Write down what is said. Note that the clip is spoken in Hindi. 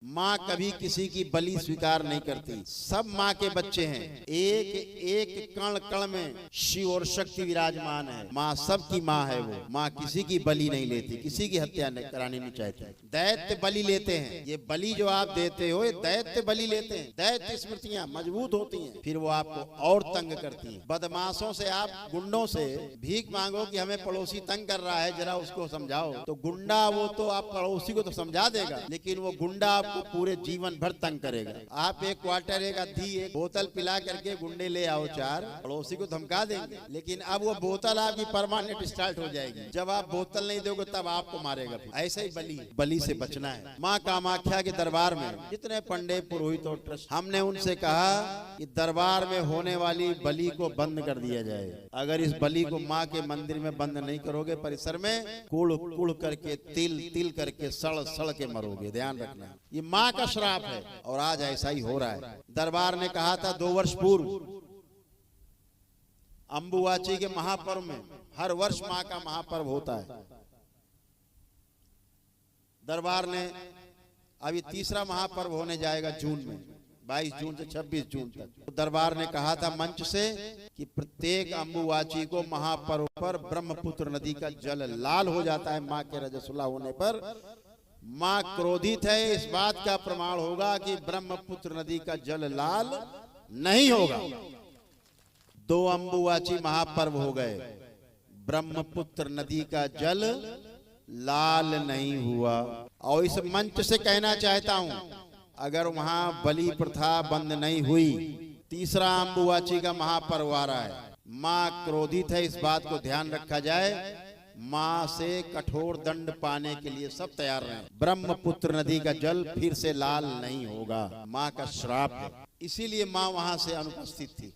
माँ कभी किसी की बलि स्वीकार नहीं करती। सब माँ के बच्चे हैं, एक एक कण कण में शिव और शक्ति विराजमान है। माँ सबकी माँ है। वो माँ किसी की बलि नहीं लेती, किसी की हत्या करानी नहीं चाहती। दैत्य बलि लेते हैं। ये बलि जो आप देते हो, ये दैत्य बलि लेते हैं। दैत्य स्मृतियां मजबूत होती हैं, फिर वो आपको और तंग करती हैं। बदमाशों से, आप गुंडों से भीख मांगो कि हमें पड़ोसी तंग कर रहा है, जरा उसको समझाओ, तो गुंडा वो तो आप पड़ोसी को तो समझा देगा, लेकिन वो गुंडा आपको पूरे जीवन भर तंग करेगा। आप एक क्वार्टर, एक आधी, एक बोतल पिला करके गुंडे ले आओ चार, पड़ोसी को धमका देंगे, लेकिन अब वो बोतल आपकी परमानेंट स्टार्ट हो जाएगी। जब आप बोतल नहीं दोगे तब आपको मारेगा। ऐसे ही बलि से बचना है। माँ कामाख्या के दरबार में जितने पंडित, पुरोहित और ट्रस्ट, हमने उनसे कहा कि दरबार में होने वाली बलि को बंद कर दिया जाए। अगर इस बलि को माँ के मंदिर में बंद नहीं करोगे, परिसर में कुड़ कुड़ करके, तिल तिल करके, सड़ सड़ के मरोगे। ध्यान रखना, ये माँ का श्राप है। और आज ऐसा ही हो रहा है। दरबार ने कहा था 2 वर्ष पूर्व अंबुवाची के महापर्व में, हर वर्ष माँ का महापर्व होता है। दरबार ने अभी तीसरा महापर्व होने जाएगा जून में, 22 जून से 26 जून तक। तो दरबार ने कहा था मंच से कि प्रत्येक अंबुवाची को महापर्व पर ब्रह्मपुत्र नदी का जल लाल हो जाता है। माँ के रजस्वला होने पर माँ क्रोधित है। इस बात का प्रमाण होगा कि ब्रह्मपुत्र नदी का जल लाल नहीं होगा। 2 अंबुवाची महापर्व हो गए, ब्रह्मपुत्र नदी का जल लाल नहीं हुआ। और इस मंच से कहना चाहता हूं, अगर वहां बलि प्रथा बंद नहीं हुई, तीसरा अंबुवाची का महापर्व आ रहा है। माँ क्रोधित है, इस बात को ध्यान रखा जाए। माँ से कठोर दंड पाने के लिए सब तैयार रहें। ब्रह्मपुत्र नदी का जल फिर से लाल नहीं होगा, माँ का श्राप है। इसीलिए माँ वहां से अनुपस्थित थी।